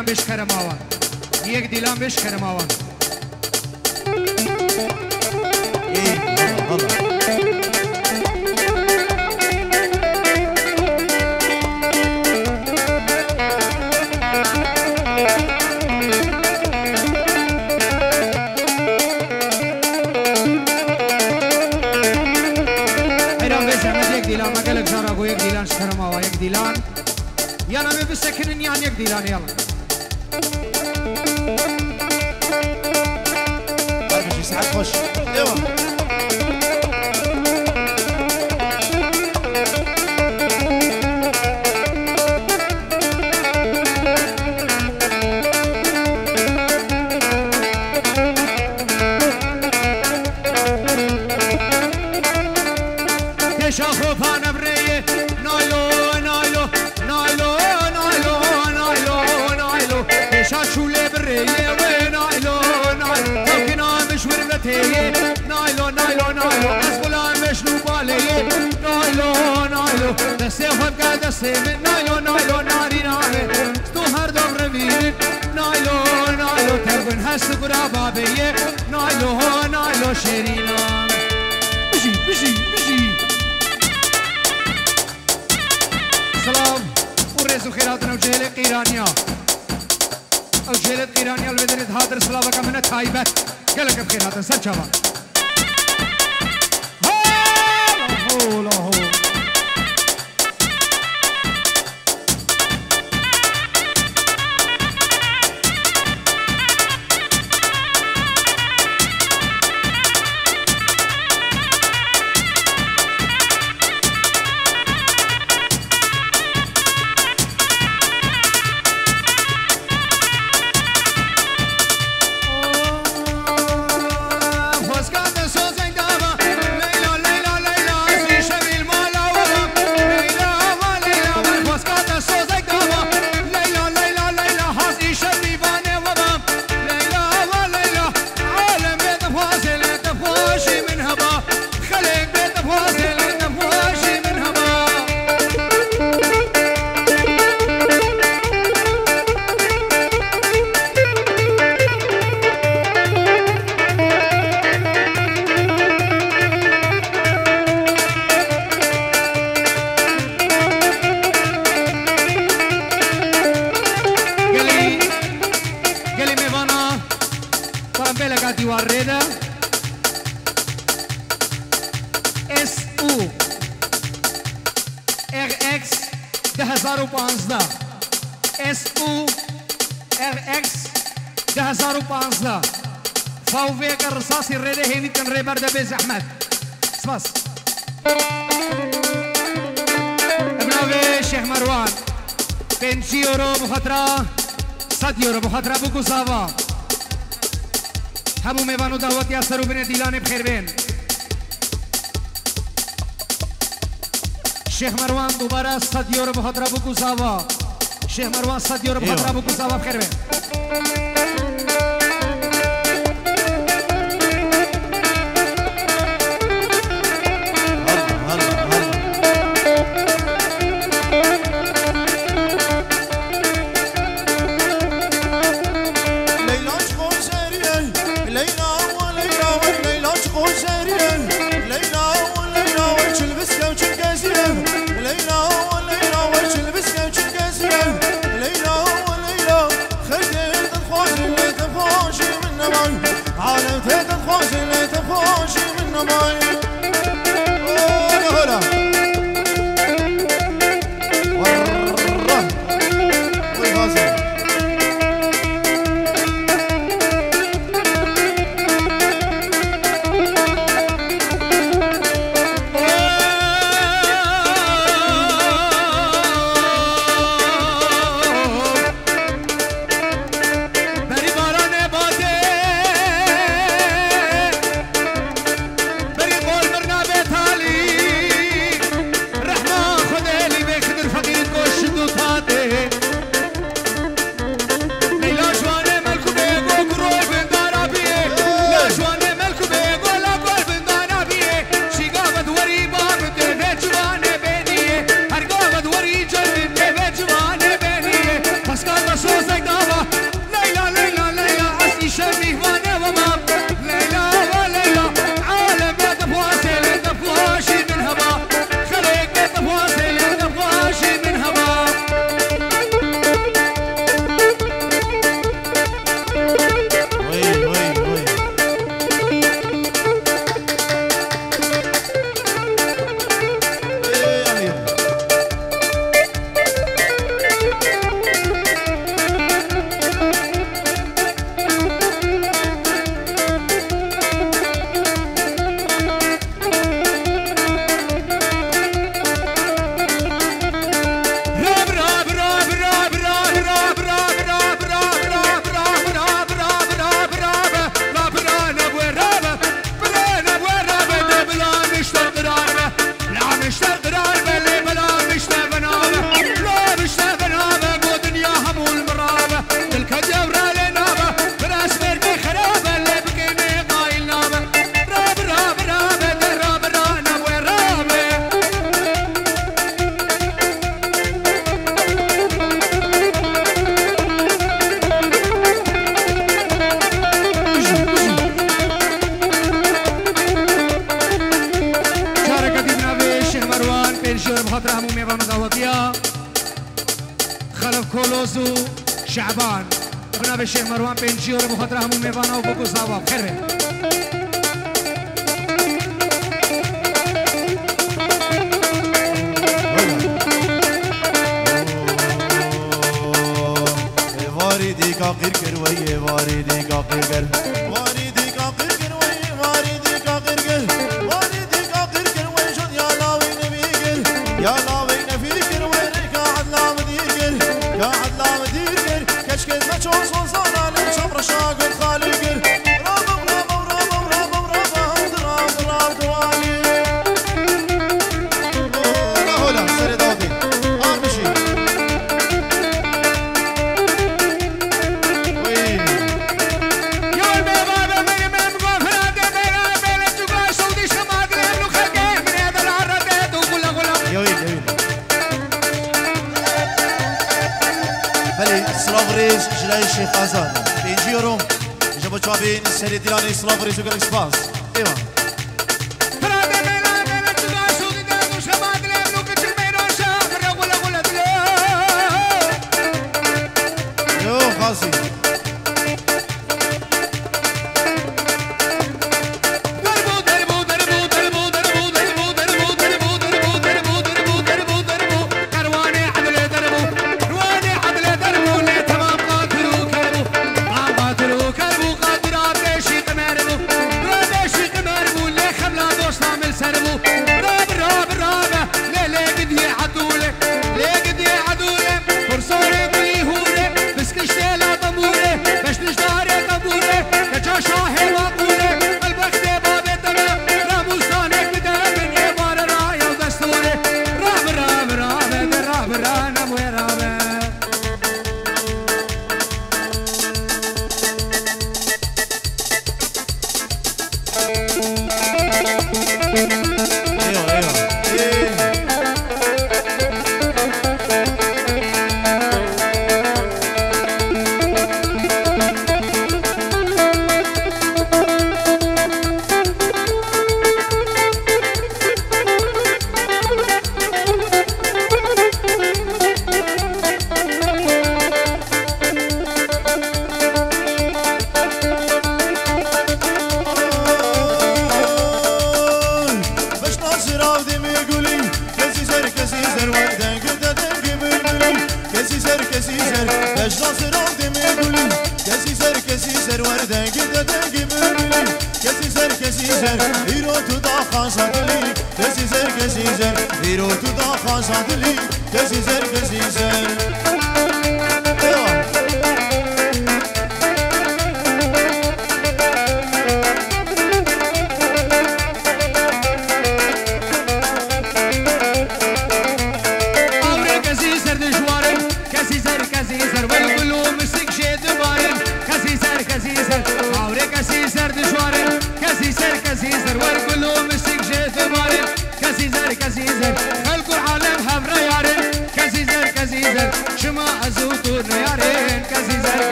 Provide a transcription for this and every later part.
دیلان بشکرم آوان یک دیلان بشکرم آوان دیلان مگلک جارا گو یک دیلان شکرم آوا یک دیلان یا نمی بسکنین یان یک دیلان یالا برمشی ساعت خوش ایوه شاخو پانم ریه نایلو نایلو نایلو نایلو نایلو نایلو پیشا چوله بریه و نایلو نایلو تو کنامش وربتیه نایلو نایلو نایلو از غلامش رو بالیه نایلو نایلو دسته خود که دسته من نایلو نایلو ناری نامه تو هر دم رویه نایلو نایلو تربن هست گرا بابیه نایلو نایلو شیرینام بشی بشی بشی سلام ورز وخيراتنا وجيل قيرانيا او جيل قيرانيا البدري هادر سلامك من تايبه قالك بخيراتنا سجبا هو لا هو فوفيك الرصاصي الريدي هيني تنري برده بيز احمد سباس ابناوي شيخ مروان 5 يورو بخطرة 100 يورو بخطرة بوكو صافا همو ميوانو دعوتي اثرو بين ديلان بخير بين شيخ مروان دوباره 100 يورو بخطرة بوكو صافا شيخ مروان 100 يورو بخطرة بوكو صافا بخير بين بخاطر همون میوان دعوتیا خلف کولوزو شعبان ابن الشيخ مروان بنجيور بخاطر همون میوان و بگو ثواب خیر به واریدی کا قیر کر وی واریدی کا قیر کر واریدی کا قیر کر وی واریدی کا قیر کر واریدی کا قیر کر وی شد یا لاوی نبی کر یا لاوی نبی کر وی کا عدلا مدیر کر یا عدلا مدیر کر کش کز نچون سون سالان شمر شاگل خالی کر رام رام رام رام رام رام رام دوانی هلا سر دادی آمشی سلافريز جلاي الشيخ خازان بيجي يوروم جابوا تشابين سيري ديلاني سلافريز وقال اكسباس ايوه يو خاصي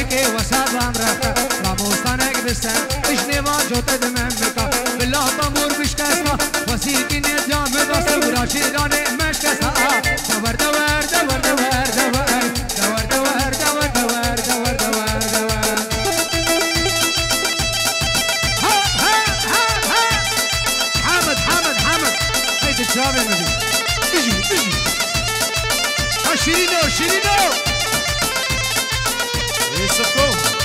که وسادم رفته راموستانک بستم اشنی واجو تدممکا بلا بامور بشکستا وسیقی نیتیام بسته براشی رانه مشکستا دور دور دور دور دور دور دور دور دور دور دور دور ها ها ها ها حامد حامد حامد هيدي الترابي مدي اجي شيرينو شيرينو يسكو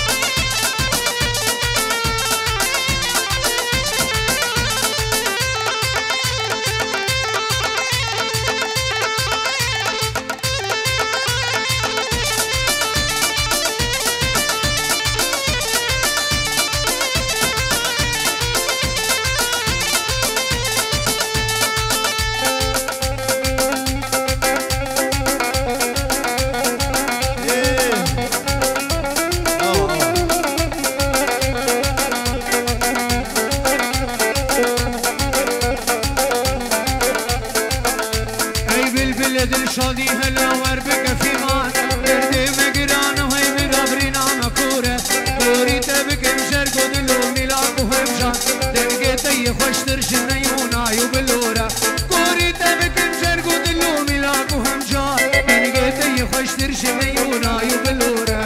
شادی هلا ور بک فیمان دردی مگران و هی مقابری نام کوره کوری تبکم شرق و دلو میلاق و همشان دنگی تی خوشتر شنیونا یو بلورا کوری تبکم شرق و دلو میلاق و همشان دنگی تی خوشتر شنیونا یو بلورا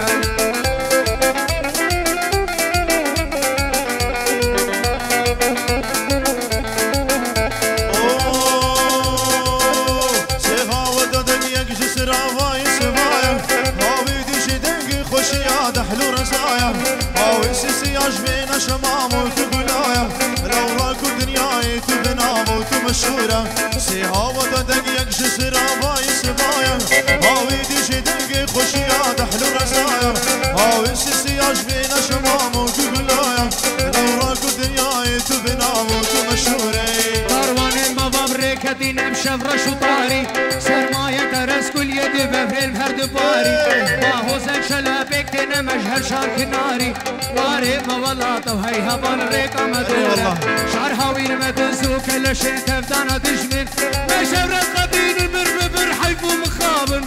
بين شمام وتقولايا لو راكو دنياي تبنام وتمشورة سيها وددق يكش سراباي سبايا هاوي ديش دنقي خوشيا دحلو رزايا هاوي سيسياش بين شمام وتقولايا لو راكو دنياي تبنام وتمشورة كاروان المباب ريكتي نمشف رشو طاري سرماية ترس كل يدي بفريل بهرد باري ما هو زك شلابك تنمجهر شارك ناري طاري ما والله تو هي هبان ريكا مدورة شعر هاوير مدوزو كل شيء تفدانا دشمن مشفرت قدين المرببر حيفو مخابن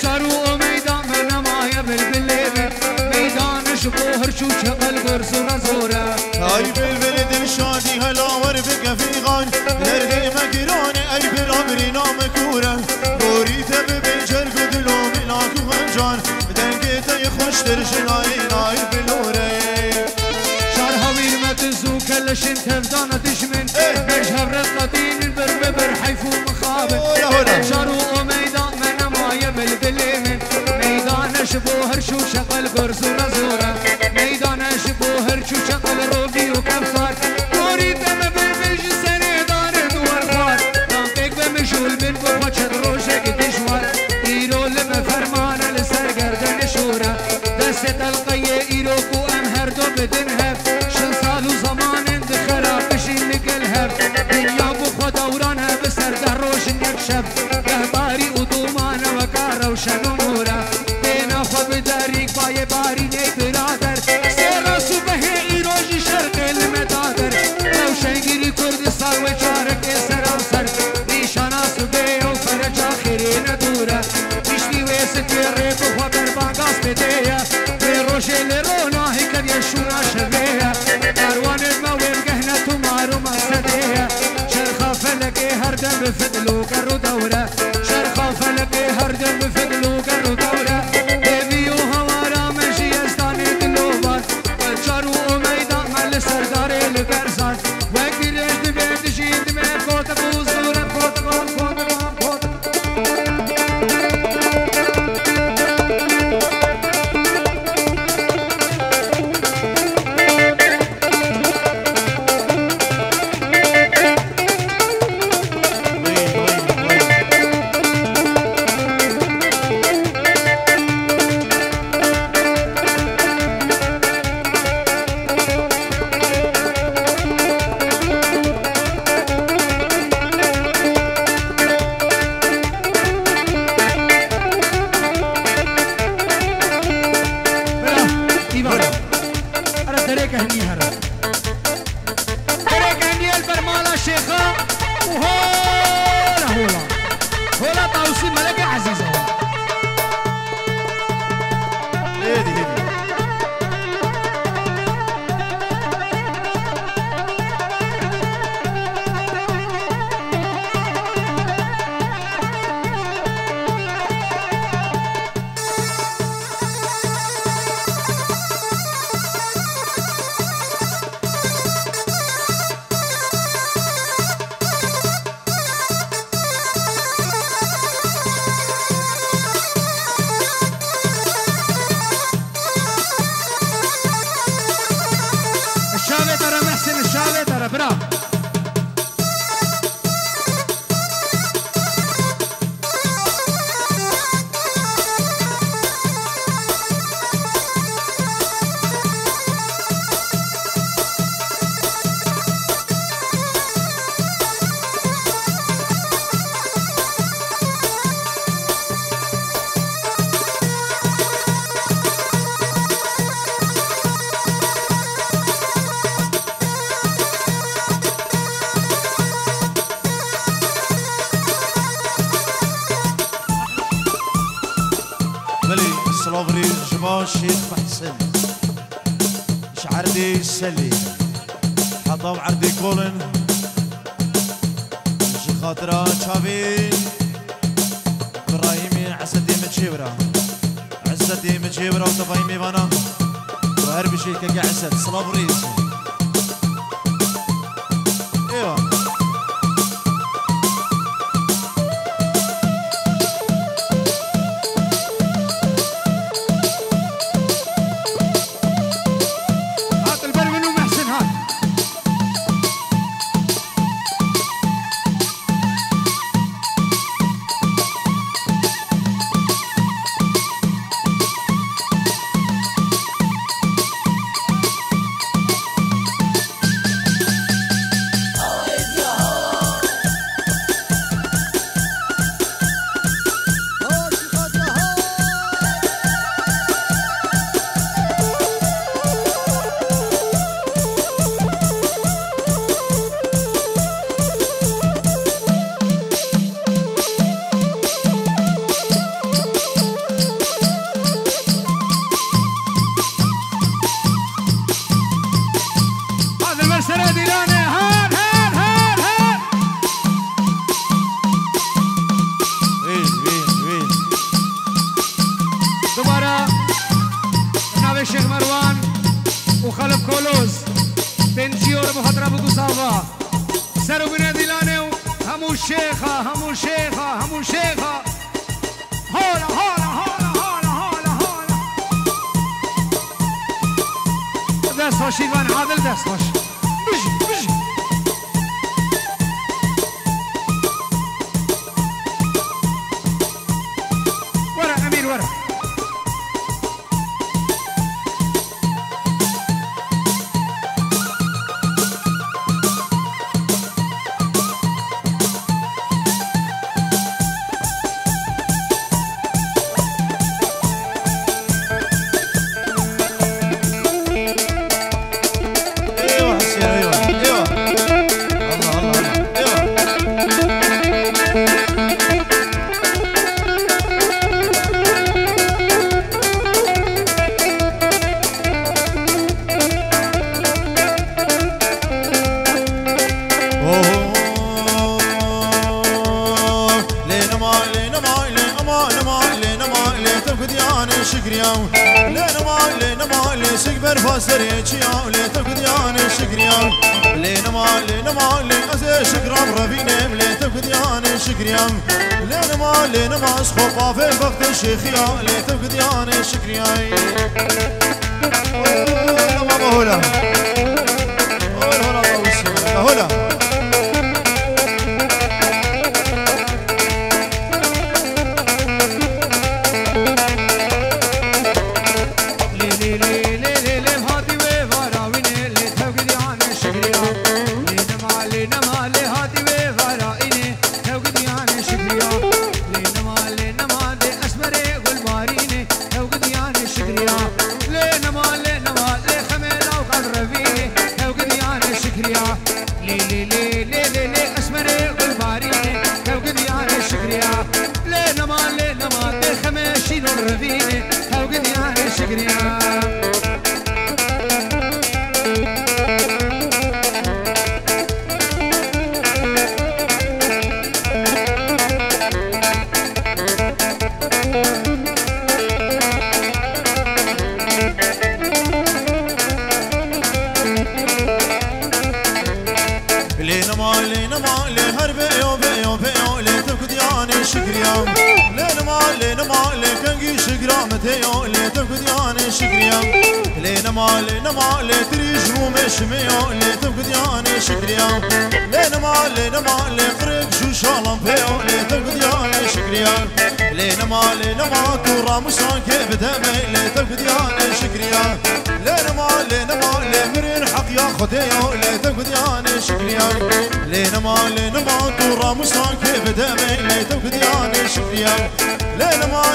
شارو ميدان من مايا بالبليبن ميدان شبوهر شو شغل قرصو نزورة هاي بالبلد الشادي هلا وربك في غان لردي مقراني اي بالعمري نام كورة بوريته ببنجر قدلو ملاك وهمجان دنقيته يخش ترشناي ناي بلوري شار هاوير متزو كلش انت فدانا دشمن بجهر رقدين البرببر حيفو مخابن شارو ميدان من مايا بالبليمن ميدان شبوهر شو شغل قرصو نزورة ميدان شبوهر شو شغل روبي وكفار كوريته مبلبج سنة دار دوار خوار دانتك بمشول من بوچد روشك دشوار ايرو لما فرمان لسر گردن شورة دست القية ايروكو ام هر دو بدنهف شن سالو زمان اندخرا بشين نقلهف دنيا بخو دورانها بسر ده روشن يكشف قهباري ودومان وكارا وشنو نورا دينا خو بداريك باي باري ني برادر سيغا صبح ايروجي شرق المدادر لو شنگيري كردستان وچارك سراسر نيشانا صبح وفرج آخرين دورا بشتي ويست يريب وخبر بانقاس بديا بروشي لرونا هكذا يشونا شبيا كاروان الموين قهنة تمارو مسديا شرخا فلقي هردم بفدلو قرو دورة شرخا فلقي هردم بفدلو قرو دورة بيبيو هوارا مشي يزداني دلوبان والجارو ميدان مال سرداري لقرزان وقت رجد بيد جيد من كوتك وزورة كوتك كوتك كوتك هيدي شعردي السلي حطوا عردي كولن شي خاطرة شافين برايمي عزتي متشيبرة عزتي متشيبرة وتفايمي بانا وهربي شي كاكا عزت صلاب ريس ايوه الشيخ مروان وخلف كولوز بنسيور ابو خضر ابو قصافه سروا بنادي لانه همو الشيخه همو الشيخه همو الشيخه هولا هولا هولا هولا هولا هولا دست خوش ایوان عادل دست خوش بجي بجي ورا امير ورا شيخيا اللي تفقد انا شكرياي ماما هلا هلا هلا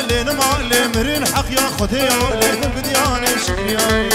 لين ما مرين حق ياخذ يا لين بديان شكريا